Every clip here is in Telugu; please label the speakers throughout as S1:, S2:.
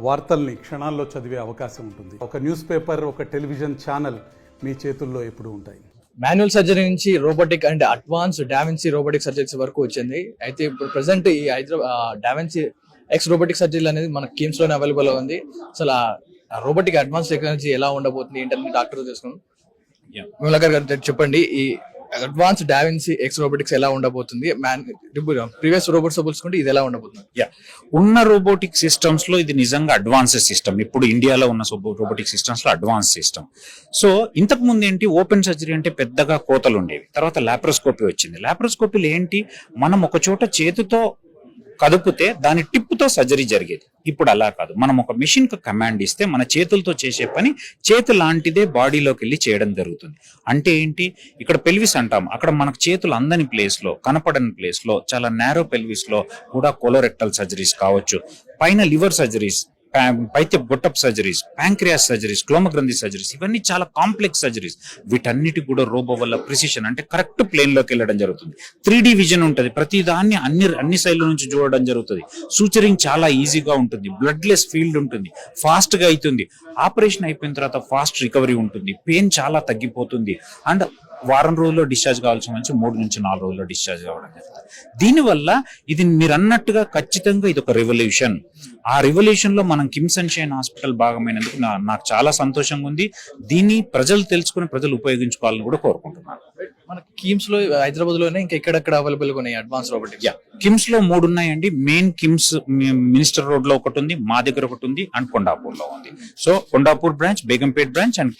S1: వార్తల్ని క్షణాల్లో చదివే అవకాశం ఉంటుంది. ఒక న్యూస్ పేపర్, ఒక టెలివిజన్ ఛానల్ మీ చేతుల్లో ఎప్పుడు ఉంటాయి.
S2: మాన్యువల్ సర్జరీ నుంచి robotic and advance DaVinci robotic surgeries వరకు వచ్చింది. అయితే ఇప్పుడు ప్రెసెంట్ ఈ డావిన్సీ ఎక్స్ రోబోటిక్ సర్జరీ అనేది మన కిమ్స్ లోనే అవైలబుల్ ఉంది. అసలు ఆ రోబోటిక్ అడ్వాన్స్ టెక్నాలజీ ఎలా ఉండబోతుంది ఏంటని డాక్టర్ తెలుసుకున్నాం. విమలాకర్ గారు చెప్పండి, ఈ అడ్వాన్స్ డావిన్సీ ఎక్స్ రోబోటిక్స్ ఎలా ఉండబోతుంది, ప్రీవియస్ రోబోట్స్ పోల్చుకుంటే ఇది ఎలా ఉండబోతుంది?
S3: ఉన్న రోబోటిక్ సిస్టమ్స్ లో ఇది నిజంగా అడ్వాన్స్ సిస్టమ్. ఇప్పుడు ఇండియాలో ఉన్న రోబోటిక్ సిస్టమ్స్ లో అడ్వాన్స్ సిస్టమ్. సో ఇంతకు ముందు ఏంటి, ఓపెన్ సర్జరీ అంటే పెద్దగా కోతలు ఉండేవి. తర్వాత లాప్రోస్కోపీ వచ్చింది. లాప్రోస్కోపీలు ఏంటి, మనం ఒక చోట చేతితో కదిపితే దాని టిప్పుతో సర్జరీ జరిగేది. ఇప్పుడు అలా కాదు, మనం ఒక మెషిన్ కు కమాండ్ ఇస్తే మన చేతులతో చేసే పని చేతు లాంటిదే బాడీలోకి వెళ్ళి చేయడం జరుగుతుంది. అంటే ఏంటి, ఇక్కడ పెల్విస్ అంటాం, అక్కడ మనకు చేతులు అందని ప్లేస్ లో, కనపడని ప్లేస్ లో, చాలా నేరో పెల్విస్ లో కూడా కోలోరెక్టల్ సర్జరీస్ కావచ్చు, పైన లివర్ సర్జరీస్, పైతే బొట్టప్ సర్జరీస్, ప్యాంక్రియాస్ సర్జరీస్, క్లోమగ్రంథి సర్జరీస్, ఇవన్నీ చాలా కాంప్లెక్స్ సర్జరీస్. వీటన్నిటి కూడా రోబో వల్ల ప్రిసిషన్ అంటే కరెక్ట్ ప్లేన్ లోకి వెళ్ళడం జరుగుతుంది. 3D విజన్ ఉంటుంది, ప్రతి దాన్ని అన్ని సైడ్ల నుంచి చూడడం జరుగుతుంది. సూచరింగ్ చాలా ఈజీగా ఉంటుంది, బ్లడ్ లెస్ ఫీల్డ్ ఉంటుంది, ఫాస్ట్ గా అవుతుంది. ఆపరేషన్ అయిపోయిన తర్వాత ఫాస్ట్ రికవరీ ఉంటుంది, పెయిన్ చాలా తగ్గిపోతుంది. అండ్ వారం రోజుల్లో డిశ్చార్జ్ కావాల్సిన మంచి 3 నుంచి 4 రోజుల్లో డిశ్చార్జ్ కావడం జరుగుతుంది. దీనివల్ల ఇది మీరు అన్నట్టుగా ఖచ్చితంగా ఇది ఒక రెవల్యూషన్. ఆ రెవల్యూషన్ లో మనం కిమ్స్ అండ్ షైన్ హాస్పిటల్ భాగమైనందుకు నాకు చాలా సంతోషంగా ఉంది. దీన్ని ప్రజలు తెలుసుకుని ప్రజలు ఉపయోగించుకోవాలని కూడా కోరుకుంటున్నాను.
S2: మన కిమ్స్ లో హైదరాబాద్ లోనే ఇంకా ఎక్కడెక్కడ అవైలబుల్ గా ఉన్నాయి అడ్వాన్స్ రోబోటిక్స్?
S3: కిమ్స్ లో 3 ఉన్నాయండి. మెయిన్ కిమ్స్ మినిస్టర్ రోడ్ లో ఒకటి ఉంది, మా దగ్గర ఒకటి ఉంది, అండ్ కొండాపూర్ లో ఉంది. So Kondapur branch, Begumpet branch and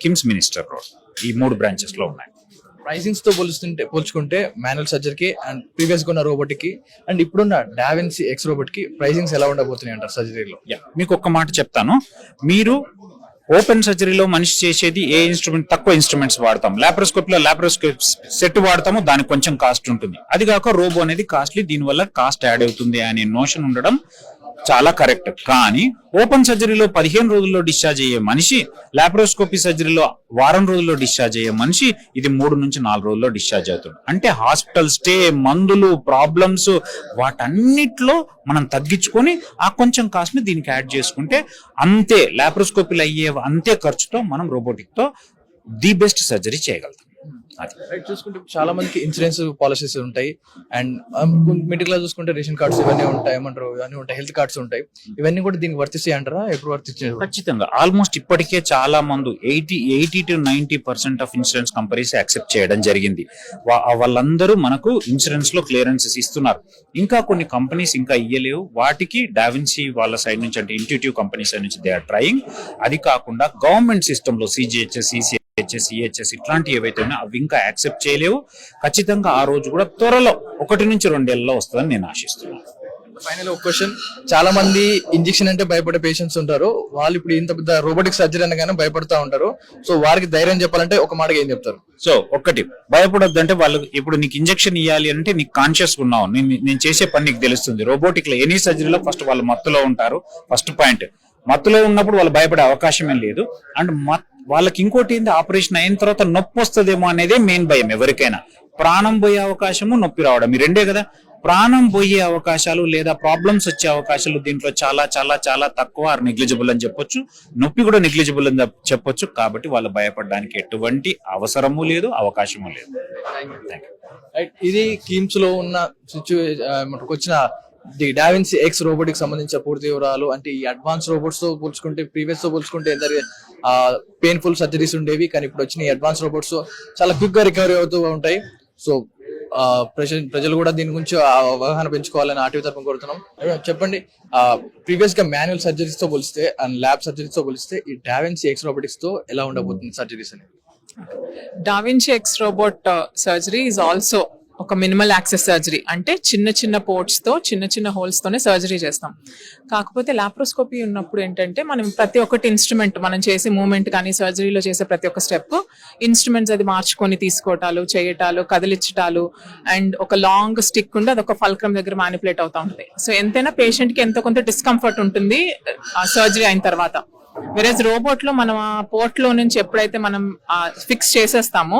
S3: KIMS minister road, ఈ 3 బ్రాంచెస్ లో ఉన్నాయి.
S2: ప్రైసింగ్స్ తో పోల్చుకుంటే మాన్యువల్ సర్జరీకి అండ్ ప్రీవియస్ గా ఉన్న రోబోటిక్ కి అండ్ ఇప్పుడున్న డావిన్సీ ఎక్స్ రోబోట్ కి ప్రైసింగ్స్ ఎలా ఉండబోతున్నాయి అంటారు సర్జరీలో?
S3: మీకు ఒక్క మాట చెప్తాను. మీరు ఓపెన్ సర్జరీలో మనిషి చేసేది ఏ ఇన్స్ట్రుమెంట్, తక్కువ ఇన్స్ట్రుమెంట్స్ వాడతాం. లాప్రోస్కోపీలో లాప్రోస్కోప్ సెట్ వాడతాము, దానికి కొంచెం కాస్ట్ ఉంటుంది. అది కాక రోబో అనేది కాస్ట్లీ, దీనివల్ల కాస్ట్ యాడ్ అవుతుంది అనే నోషన్ ఉండడం చాలా కరెక్ట్. కానీ ఓపెన్ సర్జరీలో 15 రోజుల్లో డిశ్చార్జ్ అయ్యే మనిషి, లాప్రోస్కోపీ సర్జరీలో వారం రోజుల్లో డిశ్చార్జ్ అయ్యే మనిషి, ఇది 3 నుంచి 4 రోజుల్లో డిశ్చార్జ్ అవుతుంది. అంటే హాస్పిటల్ స్టే, మందులు, ప్రాబ్లమ్స్, వాటన్నిటిలో మనం తగ్గించుకొని ఆ కొంచెం కాస్ట్ ని దీనికి యాడ్ చేసుకుంటే అంతే లాప్రోస్కోపీలు అయ్యే అంతే ఖర్చుతో మనం రోబోటిక్ తో ది బెస్ట్ సర్జరీ చేయగలుగుతాం.
S2: రైట్, చూసుకుంటే చాలా మందికి ఇన్సూరెన్స్ పాలసీస్ ఉంటాయి అండ్ మిడిల్ క్లాస్ చూసుకుంటే రేషన్ కార్డ్స్ ఇవన్నీ ఉంటాయి, ఏమంటారు ఇవన్నీ ఉంటాయి, హెల్త్ కార్డ్స్ ఉంటాయి. ఇవన్నీ కూడా దీనికి వర్తిస్తాయి అంటారా? ఎప్పుడు వర్తించే?
S3: ఖచ్చితంగా. ఆల్మోస్ట్ ఇప్పటికే చాలా మంది 80 to 90% of insurance companies accept చేయడం జరిగింది. వాళ్ళందరూ మనకు ఇన్సూరెన్స్ లో క్లియరెన్సెస్ ఇస్తున్నారు. ఇంకా కొన్ని కంపెనీస్ ఇంకా ఇయ్యలేవు. వాటికి డావిన్సీ వాళ్ళ సైడ్ నుంచి, అంటే ఇంట్యూటివ్ కంపెనీ సైడ్ నుంచి దే ఆర్ ట్రయింగ్. అది కాకుండా గవర్నమెంట్ సిస్టమ్ లో CGHS, EHS ఇట్లాంటి ఏవైతే ఉన్నాయో అవి ఇంకా యాక్సెప్ట్ చేయలేవు. ఖచ్చితంగా ఆ రోజు కూడా త్వరలో 1 నుంచి 2 ఏళ్లలో వస్తుందని నేను ఆశిస్తున్నాను.
S2: ఫైనల్ ఒక క్వశ్చన్, చాలా మంది ఇంజెక్షన్ అంటే భయపడే పేషెంట్స్ ఉంటారు. వాళ్ళు ఇప్పుడు ఇంత పెద్ద రోబోటిక్ సర్జరీ అనగానే భయపడతా ఉంటారు. సో వారికి ధైర్యం చెప్పాలంటే ఒక మాటగా ఏం చెప్తారు?
S3: సో ఒకటి, భయపడొద్దు. అంటే వాళ్ళు ఇప్పుడు నీకు ఇంజెక్షన్ ఇవ్వాలి అంటే నీకు కాన్షియస్ ఉన్నావు, నేను చేసే పని నీకు తెలుస్తుంది. రోబోటిక్ లో ఎనీ సర్జరీలో ఫస్ట్ వాళ్ళు మత్తులో ఉంటారు. ఫస్ట్ పాయింట్, మత్తులో ఉన్నప్పుడు వాళ్ళు భయపడే అవకాశమే లేదు. అండ్ వాళ్ళకి ఇంకోటి ఏంటి, ఆపరేషన్ అయిన తర్వాత నొప్పి వస్తుందేమో అనేదే మెయిన్ భయం ఎవరికైనా. ప్రాణం పోయే అవకాశము, నొప్పి రావడం, ఈ రెండే కదా. ప్రాణం పోయే అవకాశాలు లేదా ప్రాబ్లమ్స్ వచ్చే అవకాశాలు దీంట్లో చాలా చాలా చాలా తక్కువ, నెగ్లిజిబుల్ అని చెప్పొచ్చు. నొప్పి కూడా నెగ్లిజిబుల్ అని చెప్పొచ్చు. కాబట్టి వాళ్ళు భయపడడానికి ఎటువంటి అవసరము లేదు, అవకాశము లేదు.
S2: ఇది కిమ్స్ లో ఉన్న వచ్చిన ది డావిన్సీ ఎక్స్ రోబోటిక్ సంబంధించిన పూర్తి వివరాలు. అంటే ఈ అడ్వాన్స్ రోబోట్స్ తో పోల్చుకుంటే, ప్రీవియస్ తో పోల్చుకుంటే పెయిన్ఫుల్ సర్జరీస్ ఉండేవి, కానీ ఇప్పుడు వచ్చిన ఈ అడ్వాన్స్ రోబోట్స్ చాలా క్విక్ గా రికవరీ అవుతూ ఉంటాయి. సో ప్రజలు కూడా దీని గురించి అవగాహన పెంచుకోవాలని ఆర్టీవీ తరఫున కోరుతున్నాం. చెప్పండి, ప్రీవియస్ గా మాన్యువల్ సర్జరీస్ తో పోలిస్తే అండ్ ల్యాబ్ సర్జరీస్ తో పోలిస్తే ఈ డావిన్సీ ఎక్స్ రోబోటిక్స్ తో ఎలా ఉండబోతుంది సర్జరీస్ అనేది?
S4: DaVinci X robot surgery is also ఒక మినిమల్ యాక్సెస్ సర్జరీ. అంటే చిన్న చిన్న పోర్ట్స్ తో, చిన్న చిన్న హోల్స్ తోనే సర్జరీ చేస్తాం. కాకపోతే లాప్రోస్కోపీ ఉన్నప్పుడు ఏంటంటే మనం ప్రతి ఒక్కటి ఇన్స్ట్రుమెంట్, మనం చేసే మూవ్మెంట్ కానీ సర్జరీలో చేసే ప్రతి ఒక్క స్టెప్ ఇన్స్ట్రుమెంట్స్ అది మార్చుకొని తీసుకోవటాలు, చేయటాలు, కదిలించటాలు, అండ్ ఒక లాంగ్ స్టిక్ ఉండి అదొక ఫల్క్రమ్ దగ్గర మ్యానిపులేట్ అవుతా ఉంటుంది. సో ఎంతైనా పేషెంట్ కి ఎంతో కొంత డిస్కంఫర్ట్ ఉంటుంది సర్జరీ అయిన తర్వాత. వెరేజ్ రోబోట్ లో మనం ఆ పోర్ట్ లో నుంచి ఎప్పుడైతే మనం ఫిక్స్ చేసేస్తామో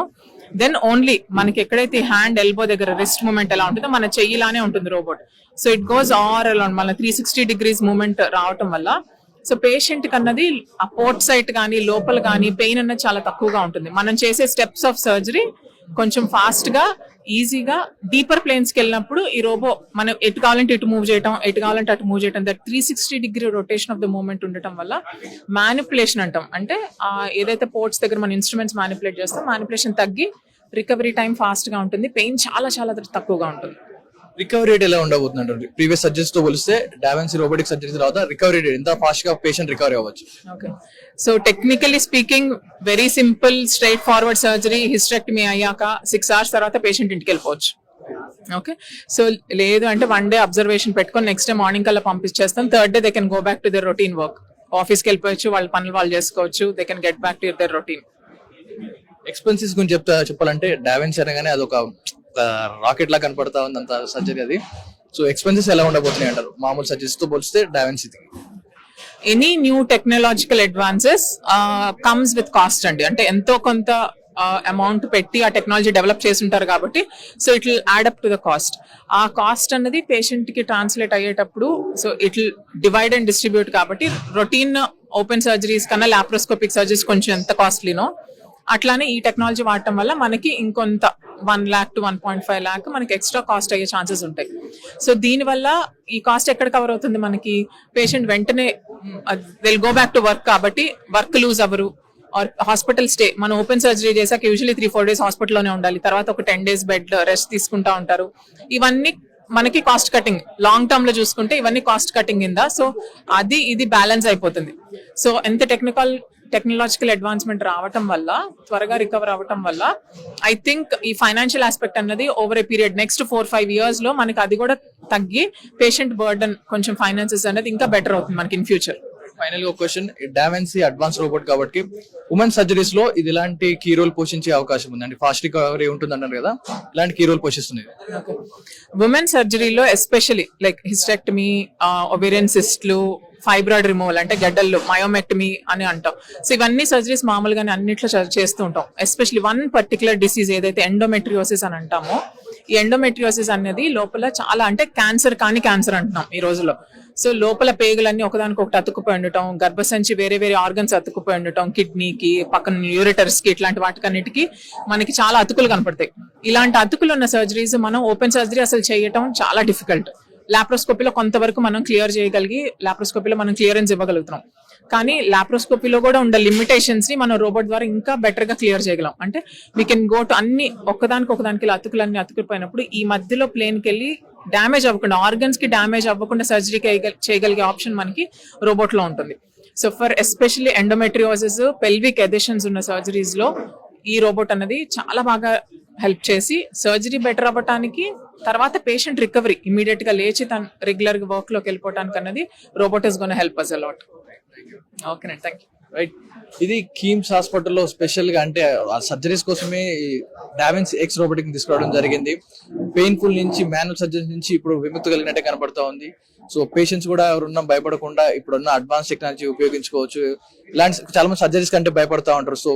S4: దెన్ ఓన్లీ మనకి ఎక్కడైతే హ్యాండ్ ఎల్బో దగ్గర రిస్ట్ మూమెంట్ ఎలా ఉంటుందో మన చెయ్యిలానే ఉంటుంది robot. So it goes all around మన 360 degrees మూమెంట్ రావటం వల్ల సో పేషెంట్ కన్నది ఆ పోర్ట్ సైట్ కానీ లోపల కానీ పెయిన్ అన్నది చాలా తక్కువగా ఉంటుంది. మనం చేసే స్టెప్స్ ఆఫ్ సర్జరీ కొంచెం ఫాస్ట్ గా ఈజీగా డీపర్ ప్లేన్స్ కి వెళ్ళినప్పుడు ఈ రోబో మనం ఎటు కావాలంటే ఇటు మూవ్ చేయటం, ఎటు కావాలంటే అటు మూవ్ చేయటం, that 360 degree rotation of the movement ఉండటం వల్ల మ్యానిపులేషన్ అంటాం. అంటే ఏదైతే పోర్ట్స్ దగ్గర మన ఇన్స్ట్రుమెంట్స్ మ్యానిపులేట్ చేస్తాం, మ్యానిపులేషన్ తగ్గి రికవరీ టైం ఫాస్ట్ గా ఉంటుంది, పెయిన్ చాలా చాలా తక్కువగా ఉంటుంది.
S2: రికవరీ రేట్ ఎలా ఉండబోతుంది ప్రీవియస్ సర్జరీస్ తో పోలిస్తే డావెన్సీ రోబోటిక్ సర్జరీ తర్వాత రికవరీ రేట్ ఎంత ఫాస్ట్ గా పేషెంట్ రికవరీ అవ్వచ్చు?
S4: Okay, so technically speaking very simple straight forward surgery hysterectomy అయ్యాక 6 hours తర్వాత పేషెంట్ ఇంటికి వెళ్ళిపోవచ్చు. ఓకే, సో లేదు అంటే 1 day అబ్జర్వేషన్ పెట్టుకొని నెక్స్ట్ డే మార్నింగ్ కల్లా పంపించేస్తాం. 3rd day they can go back to their routine work. ఆఫీస్కి వెళ్ళిపోవచ్చు, వాళ్ళ పనులు వాళ్ళు చేసుకోవచ్చు, they can get back to their routine.
S2: Expenses గురించి చెప్పాలంటే డావెన్సీ అనగానే అదొక రాకెట్ లా కనపడతా ఉంది అంత సర్జరీ అది. సో ఎక్స్పెన్సెస్ ఎలా ఉండబోతున్నాయి అంటారు మామూలు సర్జరీస్ తో పోలిస్తే డావెన్సీకి?
S4: Any new technological advances comes with cost అండి. అంటే ఎంతో కొంత అమౌంట్ పెట్టి ఆ టెక్నాలజీ డెవలప్ చేసి ఉంటారు కాబట్టి so it will add up to the cost. ఆ కాస్ట్ అన్నది పేషెంట్ కి ట్రాన్స్లేట్ అయ్యేటప్పుడు so it will divide and distribute. కాబట్టి రొటీన్ ఓపెన్ సర్జరీస్ కన్నా లాప్రోస్కోపిక్ సర్జరీస్ కొంచెం ఎంత కాస్ట్లీనో అట్లానే ఈ టెక్నాలజీ వాడటం వల్ల మనకి ఇంకొంత 1 lakh to 1.5 lakh మనకి ఎక్స్ట్రా కాస్ట్ అయ్యే ఛాన్సెస్ ఉంటాయి. సో దీనివల్ల ఈ కాస్ట్ ఎక్కడ కవర్ అవుతుంది మనకి? పేషెంట్ వెంటనే will go back to work కాబట్టి వర్క్ లూజ్ అవ్వరు. ఆర్ హాస్పిటల్ స్టే, మనం ఓపెన్ సర్జరీ చేశాక యూజువల్లీ 3-4 days హాస్పిటల్లోనే ఉండాలి, తర్వాత ఒక 10 days బెడ్ రెస్ట్ తీసుకుంటా ఉంటారు. ఇవన్నీ మనకి కాస్ట్ కటింగ్. లాంగ్ టర్మ్ లో చూసుకుంటే ఇవన్నీ కాస్ట్ కటింగ్ కింద. సో అది ఇది బ్యాలెన్స్ అయిపోతుంది. సో ఎంత టెక్నాలజికల్ అడ్వాన్స్మెంట్ రావటం వల్ల త్వరగా రికవర్ అవ్వటం వల్ల ఐ థింక్ ఈ ఫైనాన్షియల్ ఆస్పెక్ట్ అన్నది over a period next 4-5 years లో మనకి అది కూడా తగ్గి పేషెంట్ బర్డన్ కొంచెం ఫైనాన్సెస్ అనేది ఇంకా బెటర్ అవుతుంది మనకి ఇన్ ఫ్యూచర్.
S2: ఫైనల్ గా క్వశ్చన్, డావెన్సీ అడ్వాన్స్ రోబోట్ కాబట్టి ఉమెన్ సర్జరీస్ లో ఇది ఇలాంటి కీ రోల్ పోషించే అవకాశం ఉంది అంటే ఫాస్ట్ రికవరీ ఉంటుంది అన్నారు కదా, ఇలాంటి కీ రోల్ పోషిస్తుంది.
S4: ఉమెన్ సర్జరీలో ఎస్పెషలీ లైక్ హిస్టెక్టమీ, ఒవేరియన్ సిస్ట్లు, ఫైబ్రాయిడ్ రిమూవల్ అంటే గడ్డల్లో మయోమెక్టమీ అని అంటాం. సో ఇవన్నీ సర్జరీస్ మామూలుగానే అన్నిట్లో చేస్తూ ఉంటాం. ఎస్పెషలీ వన్ పర్టికులర్ డిసీజ్ ఏదైతే ఎండోమెట్రియోసిస్ అని అంటామో, ఈ ఎండోమెట్రియోసిస్ అనేది లోపల చాలా అంటే క్యాన్సర్ కానీ క్యాన్సర్ అంటున్నాం ఈ రోజుల్లో. సో లోపల పేగులన్నీ ఒకదానికొకటి అతుక్కుపోయి ఉండటం, గర్భసంచి వేరే వేరే ఆర్గన్స్ అతుక్కుపోయి ఉండటం, కిడ్నీకి పక్కన యూరిటర్స్ కి ఇట్లాంటి వాటికన్నిటికీ మనకి చాలా అతుకులు కనపడతాయి. ఇలాంటి అతుకులు ఉన్న సర్జరీస్ మనం ఓపెన్ సర్జరీ అసలు చేయటం చాలా డిఫికల్ట్. లాప్రోస్కోపీలో కొంతవరకు మనం క్లియర్ చేయగలిగి లాప్రోస్కోపీలో మనం క్లియరెన్స్ ఇవ్వగలుగుతున్నాం. కానీ లాప్రోస్కోపీలో కూడా ఉండే లిమిటేషన్స్ ని మనం రోబోట్ ద్వారా ఇంకా బెటర్ గా క్లియర్ చేయగలం. అంటే వీ కెన్ గో టు అన్ని ఒకదానికి అతుకులన్నీ అతుకుపోయినప్పుడు ఈ మధ్యలో ప్లేన్ కి వెళ్ళి డ్యామేజ్ అవ్వకుండా, ఆర్గన్స్ కి డ్యామేజ్ అవ్వకుండా సర్జరీ చేయగలిగే ఆప్షన్ మనకి రోబోట్ లో ఉంటుంది. So for especially endometriosis, pelvic adhesions ఉన్న సర్జరీస్ లో ఈ రోబోట్ అన్నది చాలా బాగా హెల్ప్ చేసి సర్జరీ బెటర్ అవ్వటానికి, తర్వాత పేషెంట్ రికవరీ ఇమీడియట్ గా లేచి తన రెగ్యులర్ గా వర్క్ లోకి వెళ్ళిపోవడానికి అన్నది robot is gonna help us a lot. ఓకేనండి, థ్యాంక్ యూ.
S2: రైట్, ఇది కీమ్స్ హాస్పిటల్లో స్పెషల్ గా అంటే సర్జరీస్ కోసమే డావెన్సీ ఎక్స్ రోబోటిక్ తీసుకురావడం జరిగింది. పెయిన్ఫుల్ నుంచి మాన్యువల్ సర్జరీ నుంచి ఇప్పుడు విముక్తి కలిగినట్టే కనబడతా ఉంది. సో పేషెంట్స్ కూడా ఎవరున్నా భయపడకుండా ఇప్పుడున్న అడ్వాన్స్ టెక్నాలజీ ఉపయోగించుకోవచ్చు. ఇలాంటి చాలా మంది సర్జరీస్ కంటే భయపడతా ఉంటారు, సో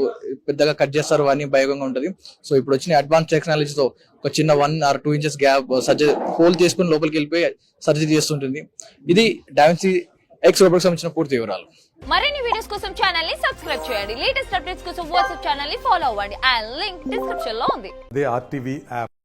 S2: పెద్దగా కట్ చేస్తారు అని భయంగా ఉంటుంది. సో ఇప్పుడు వచ్చిన అడ్వాన్స్ టెక్నాలజీతో ఒక చిన్న 1 or 2 inches gap surgery whole చేసుకుని లోపలికి వెళ్ళిపోయి సర్జరీ చేస్తుంటుంది. ఇది డావెన్సీ ఎక్స్ రోబోటిక్ సంబంధించిన పూర్తి వివరాలు.
S5: మరిన్ని వీడియోస్ కోసం ఛానల్ ని సబ్స్క్రైబ్ చేయండి. లేటెస్ట్ అప్డేట్స్ కోసం వాట్సాప్ ఛానల్ ని ఫాలో అవ్వండి. ఆ లింక్ డిస్క్రిప్షన్ లో ఉంది.
S1: అదే RTV యాప్